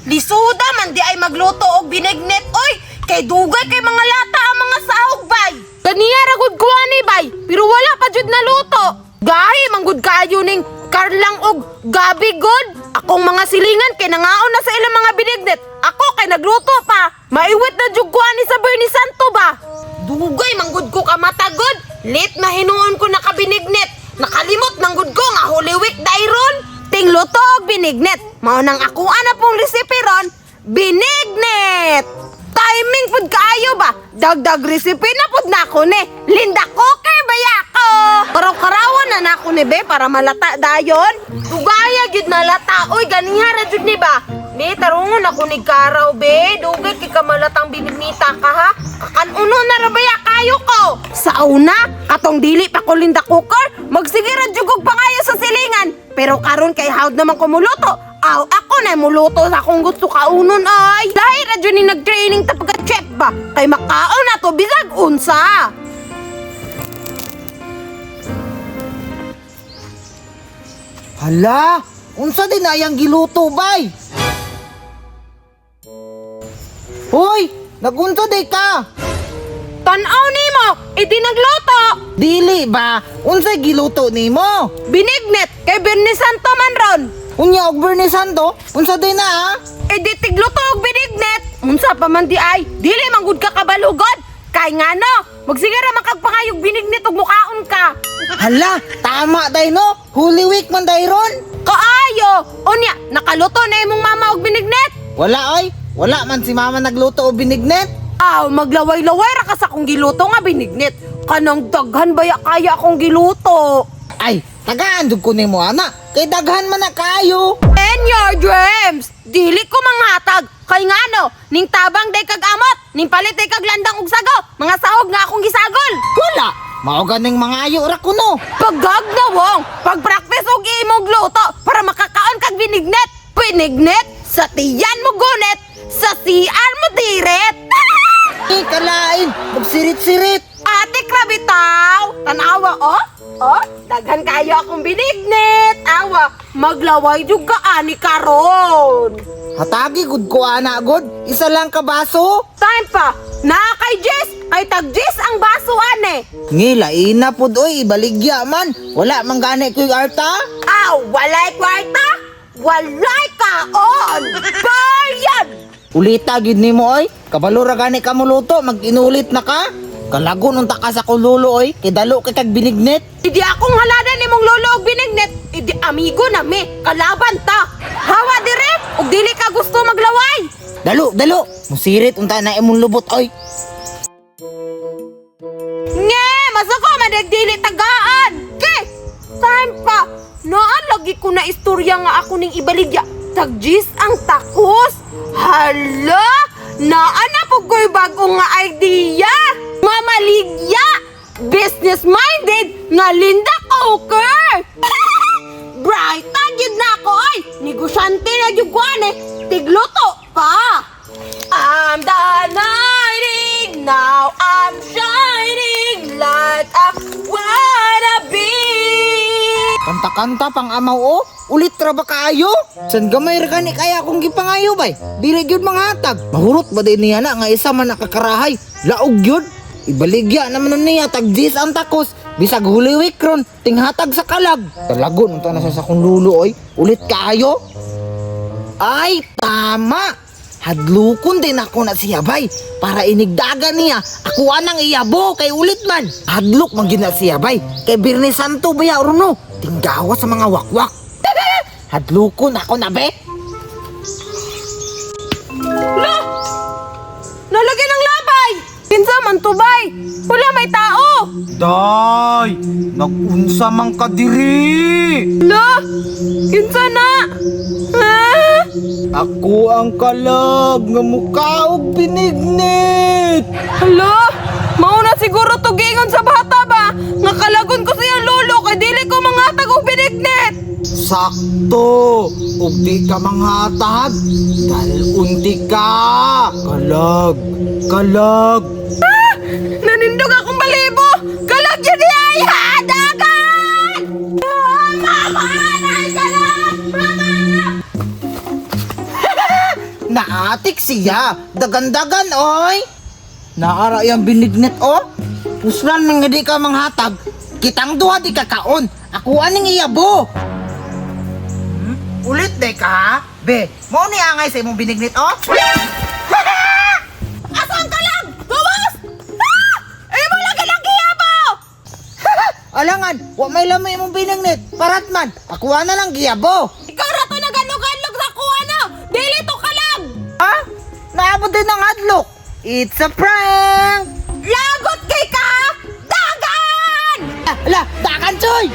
Lisuda man di ay magluto og binignit, oy! Kay dugay kay mga lata ang mga sahog, bay! Kaniya ragod ko ani, bay! Pero wala pa jud naluto! Gahi, manggod kayo ning karlang og gabi god! Akong mga silingan kay nangaon na sa ilang mga binignit! Ako kay nagluto pa! Maiwit na jud ko ani sa Bernie Santo ba? Dugay, manggod ko ka matagod! Late na hinuon ko nakabinignit! Nakalimot manggod ko nga Holy Week dayron! Ting luto og binignit! Mao nang ako ana pong recipe ron, binignit! Timing pud kaayo ba? Dagdag recipe na pud nako ni. Linda cooker baya ko. Karaw-karawan na nako ni be para malata dayon. Tugaya gid malata. Oy ganiha ra jud ni ba? Be tarungon ako ni karaw be. Dugay kay ka malatang binignita ka ha. Kanuno na ra baya kayo ko. Sa una, katong dili pa ko linda cooker, magsige ra jugog pangayo sa silingan. Pero karon kay hawd naman ko muluto. Aw, ako na muluto sa akong gusto kaunon ay. Dahil na dyan nag-training ta pagka-chef ba? Kay makaon na to, bisag unsa. Hala, unsa din ayang giluto bay? Hoy, nagunsa day ka? Tanaw nimo, di nagluto. Dili ba? Unsa giluto nimo? Binignit, kay Bernie Santo man ron. Unya og Bernie Santo, unsa day na? Di tigluto og binignit. Unsa pa man di ay, dili manggod ka kabalugod. Kay ngano, magsigara makagpangayog binignit og mukaon ka. Hala, tama day no. Holy Week man day ron. Kaayo, unya, nakaluto na imong mama og binignit. Wala oy, wala man si mama nagluto og binignit. Aw, maglaway-laway ra ka sa akong giluto nga binignit. Kanang daghan baya kaya akong giluto. Ay, tagaan jud ko nimo ana. Kay daghan man na kayo. In your dreams, dili ko manghatag. Kay ngano, ning tabang day kag amot, ning palit day kag landang ug sago, mga sahog nga akong gisagol. Wala, mao ganing mga ayo ra kuno. Paggagnawong, pag-practice og imong luto para makakaon kag binignit. Binignit, sa tiyan mo gunit, sa CR mo diret. Kalain, magsirit-sirit. Ate Krabitaw, tanawa oh. Oh, daghan kayo akong binignit. Awa, maglaway jud ka ani karon. Hatagi gud ko ana gud. Isa lang ka baso. Time pa, na kay Jess, kay tag Jess ang baso ane. Ngilain na pud oy, baligya man. Wala man gani ko arta. Aw, walay kwarta, walay kaon. Bayad! Ulita gid nimo oy. Kabalo ra gani ka muluto, mag-inulit na ka. Kalagon unta ka sa kululo oy, kay dalo kay kag binignit. Idi akong haladan nimong lolo og binignit. Idi amigo na me, kalaban ta. Hawa dire, ug dili ka gusto maglaway. Dalo, dalo. Musirit unta na imong lubot oy. Nge, masako madagdili tagaan. Ke, time pa. Naan lagi ko na istorya nga ako ning ibaligya. Tagjis ang takos. Hala, naan na po ko'y bagong nga idea. Nga maligya. Business-minded nga Linda Cooker. Bright agad na ako ay. Negosyante na yung guwane. Tigluto pa. I'm delighting, now I'm shining like a wannabe. Kanta-kanta pang amaw o. Ulit ra ba kaayo? San gamay ra gani kaya akong gipangayo bay? Dili gyud manghatag. Mahurot ba din niya na nga isa man nakakarahay? Laog gyud. Ibaligya naman niya tag 10 ang takos. Bisag Holy Week ron, tinghatag sa kalag. Talagon unta na sa akong lulo oy. Ulit kaayo? Ay, tama. Hadlukon din ako na siya bay. Para inigdagan niya, ako anang iyabo kay ulit man. Hadluk man gyud na siya bay. Kay Bernie Santo baya runo. Tinggawa sa mga wakwak. Hadlukon ako na be. Lo! Nalagay ng labay! Kinsa man to bay? Wala may tao! Day, nagunsa man ka diri. Lo! Kinsa na? Ha? Ako ang kalag nga mukha og binignit. Hala! Mauna siguro to gingon sa bata ba? Nga kalagon ko siya lolo kay dili ko mangatag og binignit! Sakto. Ug di ka manghatag. Dahil unti ka. Kalag. Kalag. Ah! Nanindog akong balibo! Kalag yun ay hadagan! Naatik siya. Dagan-dagan, oy. Naara yung binignit, oh. Puslan man nga di ka manghatag. Kitang duha di kakaon. Ako aning iyabo. Ulit de ka, ha? Be, mo ni angay sa imong binignit, oh. Asan ka lang? Gawas! Ah! Ay mo lagi lang giyabo! Alangan, wa may lamay imong binignit. Parat man, ako na lang giyabo. Ikaw rato naganog-adlog sa kuha na! Dili to ka lang! Ha? Naabot din ng adlok. It's a prank! Lagot kay ka! Dagan! Ala, dakan, Choy!